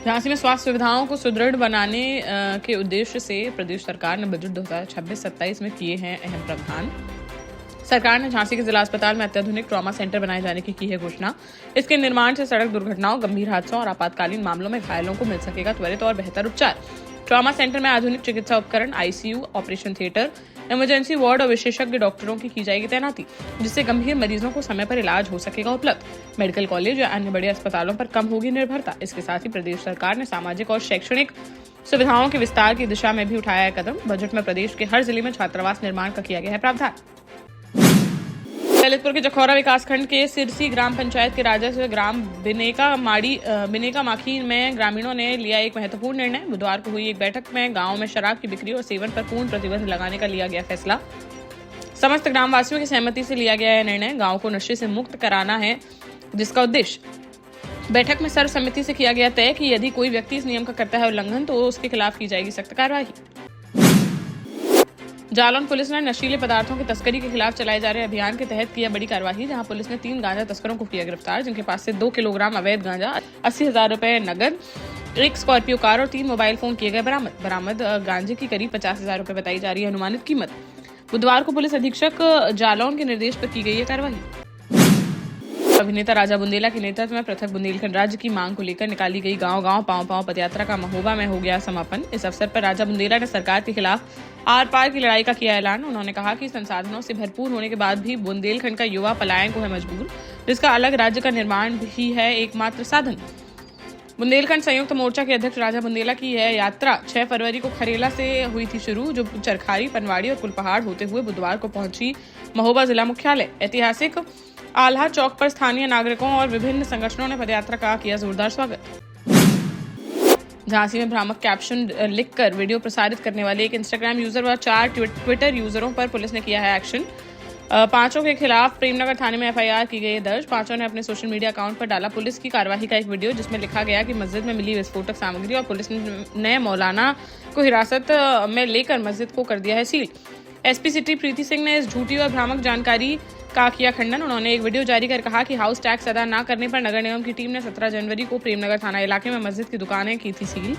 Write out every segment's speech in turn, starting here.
झांसी में स्वास्थ्य सुविधाओं को सुदृढ़ बनाने के उद्देश्य से प्रदेश सरकार ने बजट 2026-27 में किए हैं अहम प्रावधान। सरकार ने झांसी के जिला अस्पताल में अत्याधुनिक ट्रॉमा सेंटर बनाए जाने की है घोषणा। इसके निर्माण से सड़क दुर्घटनाओं, गंभीर हादसों और आपातकालीन मामलों में घायलों को मिल सकेगा त्वरित और बेहतर उपचार। ट्रॉमा सेंटर में आधुनिक चिकित्सा उपकरण, ICU, operation theatre, emergency ward और विशेषज्ञ डॉक्टरों की जाएगी तैनाती, जिससे गंभीर मरीजों को समय पर इलाज हो सकेगा उपलब्ध। मेडिकल कॉलेज या अन्य बड़े अस्पतालों पर कम होगी निर्भरता। इसके साथ ही प्रदेश सरकार ने सामाजिक और शैक्षणिक सुविधाओं के विस्तार की दिशा में भी उठाया है कदम। बजट में प्रदेश के हर जिले में छात्रावास निर्माण का किया गया है प्रावधान। ललितपुर के जखौरा विकासखंड के सिरसी ग्राम पंचायत के राजस्व ग्राम बिनेका माखी में ग्रामीणों ने लिया एक महत्वपूर्ण निर्णय। बुधवार को हुई एक बैठक में गांव में शराब की बिक्री और सेवन पर पूर्ण प्रतिबंध लगाने का लिया गया फैसला। समस्त ग्रामवासियों की सहमति से लिया गया यह निर्णय गांव को नशे से मुक्त कराना है, जिसका उद्देश्य बैठक में सर्वसम्मति से किया गया तय कि यदि कोई व्यक्ति इस नियम का करता है उल्लंघन तो उसके खिलाफ की जाएगी सख्त कार्रवाई। जालौन पुलिस ने नशीले पदार्थों की तस्करी के खिलाफ चलाए जा रहे अभियान के तहत किया बड़ी कार्रवाई, जहां पुलिस ने 3 गांजा तस्करों को किया गिरफ्तार, जिनके पास से 2 किलोग्राम अवैध गांजा, 80,000 रुपए नगद, 1 स्कॉर्पियो कार और 3 मोबाइल फोन किए गए बरामद। गांजे की करीब 50,000 रुपए बताई जा रही है अनुमानित कीमत। बुधवार को पुलिस अधीक्षक जालौन के निर्देश पर की गई है कार्रवाई। अभिनेता राजा बुंदेला के नेतृत्व में पृथक बुंदेलखंड राज्य की मांग को लेकर निकाली गई गांव-गांव पांव-पांव पदयात्रा का महोबा में हो गया समापन। इस अवसर पर राजा बुंदेला ने सरकार के खिलाफ आर-पार की लड़ाई का किया ऐलान। उन्होंने कहा कि संसाधनों से भरपूर होने के बाद भी बुंदेलखंड का युवा पलायन को है मजबूर, जिसका अलग राज्य का निर्माण भी है एकमात्र साधन। बुंदेलखंड संयुक्त मोर्चा के अध्यक्ष राजा बुंदेला की यह यात्रा 6 फरवरी को खरेला से हुई थी शुरू, जो चरखारी, पनवाड़ी और कुलपहाड़ होते हुए बुधवार को पहुंची महोबा जिला मुख्यालय। ऐतिहासिक आल्हा चौक पर स्थानीय नागरिकों और विभिन्न संगठनों ने पदयात्रा का किया जोरदार स्वागत। झांसी में भ्रामक कैप्शन लिखकर वीडियो प्रसारित करने वाले एक इंस्टाग्राम यूजर व 4 ट्विटर यूजरों पर पुलिस ने किया है एक्शन। 5 के खिलाफ प्रेमनगर थाने में एफआईआर की गई है दर्ज। 5 ने अपने सोशल मीडिया अकाउंट पर डाला पुलिस की कार्रवाई का एक वीडियो, जिसमें लिखा गया कि मस्जिद में मिली विस्फोटक सामग्री और पुलिस ने मौलाना को हिरासत में लेकर मस्जिद को कर दिया है सील। एसपी सिटी प्रीति सिंह ने इस झूठी और भ्रामक जानकारी का किया खंडन। उन्होंने एक वीडियो जारी कर कहा कि हाउस टैक्स अदा न करने पर नगर निगम की टीम ने 17 जनवरी को प्रेमनगर थाना इलाके में मस्जिद की दुकानें की थी सील,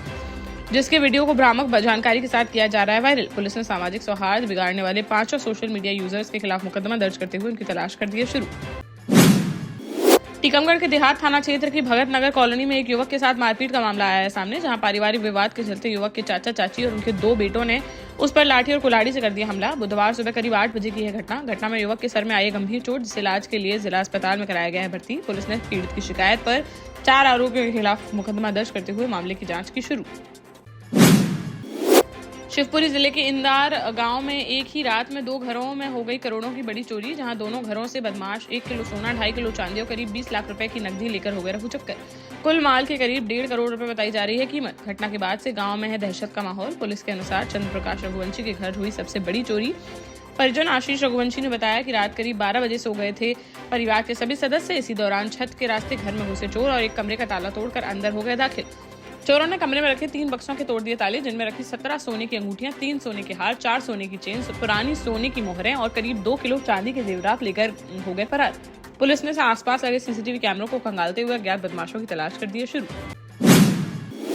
जिसके वीडियो को भ्रामक जानकारी के साथ किया जा रहा है वायरल। पुलिस ने सामाजिक सौहार्द बिगाड़ने वाले 5 सोशल मीडिया यूजर्स के खिलाफ मुकदमा दर्ज करते हुए उनकी तलाश कर दी है शुरू। टीकमगढ़ के देहात थाना क्षेत्र की भगत नगर कॉलोनी में एक युवक के साथ मारपीट का मामला आया है सामने, जहां पारिवारिक विवाद के चलते युवक के चाचा चाची और उनके 2 बेटों ने उस पर लाठी और कुल्हाड़ी से कर दिया हमला। बुधवार सुबह करीब 8 बजे की है घटना में युवक के सर में आई गंभीर चोट, जिसे इलाज के लिए जिला अस्पताल में कराया गया है भर्ती। पुलिस ने पीड़ित की शिकायत पर 4 आरोपियों के खिलाफ मुकदमा दर्ज करते हुए मामले की जाँच की शुरू। शिवपुरी जिले के इंदार गांव में एक ही रात में 2 घरों में हो गई करोड़ों की बड़ी चोरी, जहां दोनों घरों से बदमाश 1 किलो सोना, 2.5 किलो चांदी और करीब 20 लाख रुपए की नकदी लेकर हो गए रफू चक्कर। कुल माल के करीब 1.5 करोड़ रुपए बताई जा रही है कीमत। घटना के बाद से गांव में है दहशत का माहौल। पुलिस के अनुसार चंद्र प्रकाश रघुवंशी के घर हुई सबसे बड़ी चोरी। परिजन आशीष रघुवंशी ने बताया कि रात करीब 12 बजे सो गए थे परिवार के सभी सदस्य। इसी दौरान छत के रास्ते घर में घुसे चोर और एक कमरे का ताला तोड़कर अंदर हो गए दाखिल। चोरों ने कमरे में रखे 3 बक्सों के तोड़ दिए ताले, जिनमें रखी 17 सोने की अंगूठियां, 3 सोने के हार, 4 सोने की चेन, पुरानी सोने की मोहरें और करीब 2 किलो चांदी के जेवरात लेकर हो गए फरार। पुलिस ने आसपास लगे सीसीटीवी कैमरों को खंगालते हुए अज्ञात बदमाशों की तलाश कर दी है शुरू।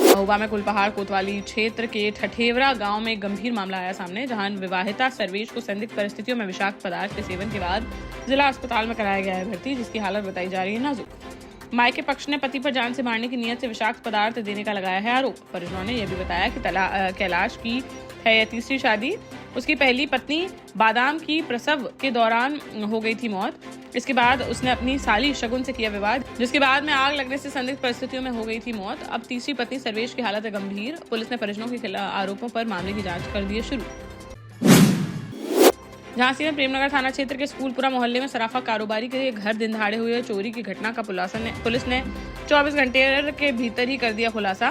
महोबा में कुलपहाड़ कोतवाली क्षेत्र के ठठेवरा गांव में एक गंभीर मामला आया सामने, जहां विवाहिता सर्वेश को संदिग्ध परिस्थितियों में विषाक्त पदार्थ के सेवन के बाद जिला अस्पताल में कराया गया है भर्ती, जिसकी हालत बताई जा रही है नाजुक। मायके पक्ष ने पति पर जान से मारने की नियत से विषाक्त पदार्थ देने का लगाया है आरोप। परिजनों ने यह भी बताया कि कैलाश की है यह तीसरी शादी। उसकी पहली पत्नी बादाम की प्रसव के दौरान हो गई थी मौत। इसके बाद उसने अपनी साली शगुन से किया विवाद, जिसके बाद में आग लगने से संदिग्ध परिस्थितियों में हो गई थी मौत। अब तीसरी पत्नी सर्वेश की हालत है गंभीर। पुलिस ने परिजनों के खिलाफ आरोपों पर मामले की जाँच कर दी है शुरू। झांसी में प्रेमनगर थाना क्षेत्र के स्कूलपुरा मोहल्ले में सराफा कारोबारी के घर दिन दहाड़े हुए चोरी की घटना का पुलिस ने 24 घंटे के भीतर ही कर दिया खुलासा।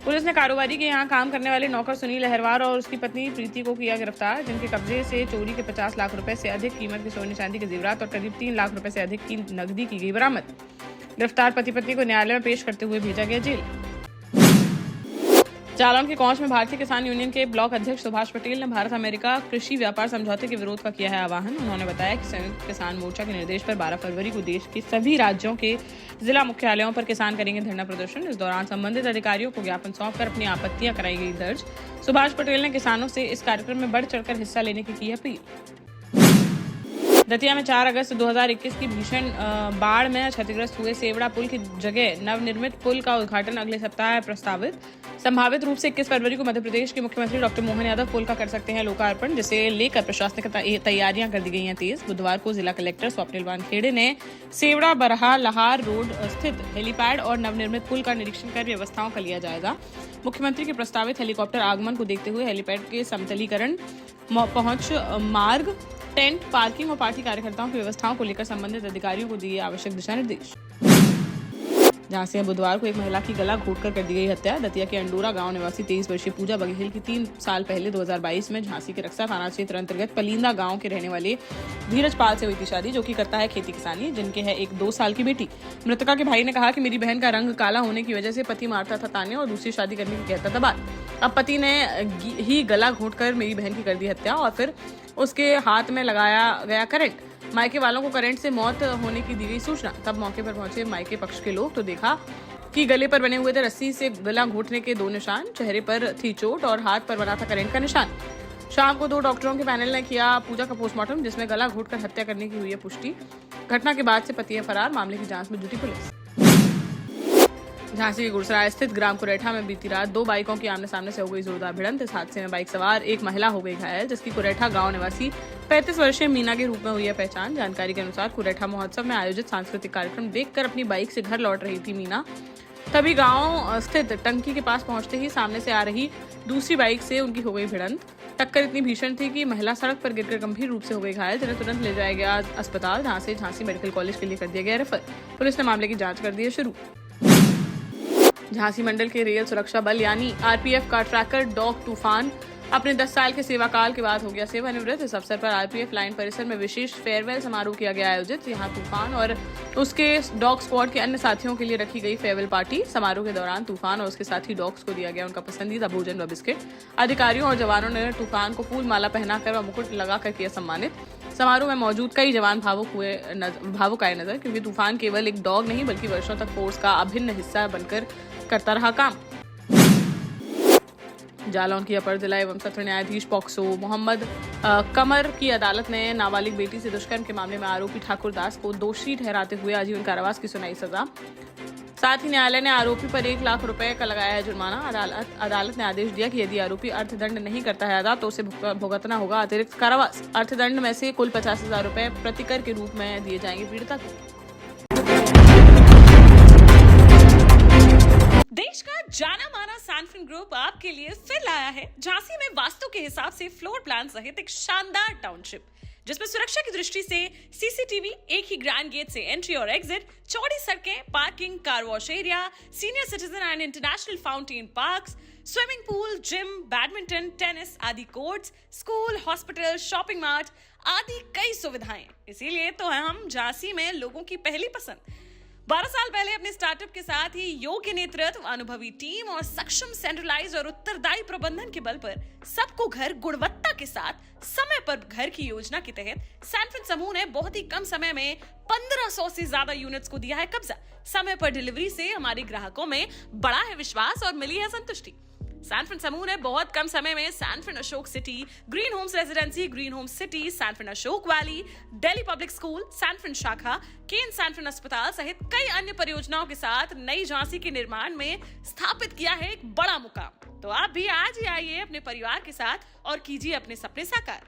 पुलिस ने कारोबारी के यहां काम करने वाले नौकर सुनील अहरवार और उसकी पत्नी प्रीति को किया गिरफ्तार, जिनके कब्जे से चोरी के 50 लाख रुपए से अधिक कीमत के सोने चांदी के जेवरात और करीब 3 लाख रुपए से अधिक की नकदी की गई बरामद। गिरफ्तार पति पत्नी को न्यायालय में पेश करते हुए भेजा गया जेल। जालौन के कौंच में भारतीय किसान यूनियन के ब्लॉक अध्यक्ष सुभाष पटेल ने भारत अमेरिका कृषि व्यापार समझौते के विरोध का किया है आह्वान। उन्होंने बताया कि संयुक्त किसान मोर्चा के निर्देश पर 12 फरवरी को देश के सभी राज्यों के जिला मुख्यालयों पर किसान करेंगे धरना प्रदर्शन। इस दौरान संबंधित अधिकारियों को ज्ञापन सौंपकर अपनी आपत्तियां कराई गई दर्ज। सुभाष पटेल ने किसानों से इस कार्यक्रम में बढ़ चढ़कर हिस्सा लेने की अपील। दतिया में 4 अगस्त 2021 की भीषण बाढ़ में क्षतिग्रस्त हुए सेवड़ा पुल की जगह नवनिर्मित पुल का उद्घाटन अगले सप्ताह है प्रस्तावित। संभावित रूप से 21 फरवरी को मध्य प्रदेश के मुख्यमंत्री डॉक्टर मोहन यादव पुल का कर सकते हैं लोकार्पण, जिसे लेकर प्रशासनिक तैयारियां कर दी गई हैं तेज। बुधवार को जिला कलेक्टर स्वप्निल वानखेड़े ने सेवड़ा बरहा लहार रोड स्थित हेलीपैड और नवनिर्मित पुल का निरीक्षण कर व्यवस्थाओं का लिया जाएगा। मुख्यमंत्री के प्रस्तावित हेलीकॉप्टर आगमन को देखते हुए हेलीपैड के समतलीकरण, पहुंच मार्ग, टेंट, पार्किंग और पार्टी कार्यकर्ताओं की व्यवस्थाओं को लेकर संबंधित अधिकारियों को दिए आवश्यक दिशा निर्देश। झांसी में बुधवार को एक महिला की गला घोंटकर कर दी गई हत्या। दतिया के अंडोरा गांव निवासी 23 वर्षीय पूजा बघेल की 3 साल पहले 2022 में झांसी के रक्सा थाना क्षेत्र अंतर्गत पलींदा गांव के रहने वाले धीरज पाल से हुई थी शादी, जो कि करता है खेती किसानी, जिनके है एक 2 साल की बेटी। मृतका के भाई ने कहा कि मेरी बहन का रंग काला होने की वजह से पति मारता था ताने और दूसरी शादी करने की कहता था बात। अब पति ने ही गला घोंटकर मेरी बहन की कर दी हत्या और फिर उसके हाथ में लगाया गया करंट। मायके वालों को करंट से मौत होने की दी गई सूचना। तब मौके पर पहुंचे मायके पक्ष के लोग तो देखा कि गले पर बने हुए थे रस्सी से गला घोंटने के 2 निशान, चेहरे पर थी चोट और हाथ पर बना था करंट का निशान। शाम को 2 डॉक्टरों के पैनल ने किया पूजा का पोस्टमार्टम, जिसमें गला घोंटकर हत्या करने की हुई है पुष्टि। घटना के बाद से पति है फरार, मामले की जांच में जुटी पुलिस। झांसी के गुरसराय स्थित ग्राम कुरेठा में बीती रात 2 बाइकों की आमने सामने से हो गई जोरदार भिड़ंत। इस हादसे में बाइक सवार एक महिला हो गई घायल, जिसकी कुरेठा गांव निवासी 35 वर्षीय मीना के रूप में हुई है पहचान। जानकारी के अनुसार कुरेठा महोत्सव में आयोजित सांस्कृतिक कार्यक्रम देखकर अपनी बाइक से घर लौट रही थी मीना। तभी गांव स्थित टंकी के पास पहुंचते ही सामने से आ रही दूसरी बाइक से उनकी हो गई भिड़ंत। टक्कर इतनी भीषण थी कि महिला सड़क पर गिरकर गंभीर रूप से हो गई घायल, जिन्हें तुरंत ले जाया गया अस्पताल, जहां से झांसी मेडिकल कॉलेज के लिए कर दिया गया रेफर। पुलिस ने मामले की जांच कर दी है शुरू। झांसी मंडल के रेल सुरक्षा बल यानी आरपीएफ का ट्रैकर डॉग तूफान अपने 10 साल के सेवाकाल के बाद हो गया सेवानिवृत्त। इस अवसर पर आरपीएफ लाइन परिसर में विशेष फेयरवेल समारोह किया गया आयोजित। यहाँ तूफान और उसके डॉग स्क्वाड के अन्य साथियों के लिए रखी गई फेयरवेल पार्टी। समारोह के दौरान तूफान और उसके साथी डॉग्स को दिया गया उनका पसंदीदा भोजन व बिस्किट। अधिकारियों और जवानों ने तूफान को फूल माला पहनाकर व मुकुट लगाकर किया सम्मानित। समारोह में मौजूद कई जवान भावुक आए नजर, क्योंकि तूफान केवल एक डॉग नहीं बल्कि वर्षों तक फोर्स का अभिन्न हिस्सा बनकर करता रहा काम। जालौन की अपर जिला एवं सत्र न्यायाधीश पॉक्सो मोहम्मद कमर की अदालत ने नाबालिग बेटी से दुष्कर्म के मामले में आरोपी ठाकुर दास को दोषी ठहराते हुए आजीवन कारावास की सुनाई सजा। साथ ही न्यायालय ने आरोपी पर 1 लाख रुपए का लगाया है जुर्माना। अदालत ने आदेश दिया कि यदि आरोपी अर्थदंड नहीं करता है अदा तो उसे भुगतना होगा अतिरिक्त कारावास। अर्थदंड में से कुल 50,000 रुपए प्रतिकर के रूप में दिए जाएंगे पीड़िता को। देश का जाना माना सैनफिन ग्रुप आपके लिए फिर लाया है झांसी में वास्तु के हिसाब से फ्लोर प्लान सहित एक शानदार टाउनशिप, जिसमें सुरक्षा की दृष्टि से सीसीटीवी, एक ही ग्रैंड गेट से एंट्री और एग्जिट, चौड़ी सड़कें, parking, car wash area, senior citizen and international fountain parks, swimming pool, gym, badminton, tennis आदि courts, school, hospital, shopping mart आदि कई सुविधाएं। इसीलिए तो हम झांसी में लोगों की पहली पसंद। 12 साल पहले अपने स्टार्टअप के साथ ही योग्य नेतृत्व, अनुभवी टीम और सक्षम सेंट्रलाइज और उत्तरदायी प्रबंधन के बल पर सबको घर गुणवत्ता के साथ समय पर घर की योजना के तहत सैनफिन समूह ने बहुत ही कम समय में 1500 से ज्यादा यूनिट्स को दिया है कब्जा। समय पर डिलीवरी से हमारे ग्राहकों में बड़ा है विश्वास और मिली है संतुष्टि। सैनफिन समूह ने बहुत कम समय में Sanfin Ashok city, green homes residency, green homes city, Sanfin Ashok valley, Delhi public school, Sanfin शाखा, केन सैनफिन अस्पताल सहित कई अन्य परियोजनाओं के साथ नई झांसी के निर्माण में स्थापित किया है एक बड़ा मुकाम। तो आप भी आज ही आइए अपने परिवार के साथ और कीजिए अपने सपने साकार।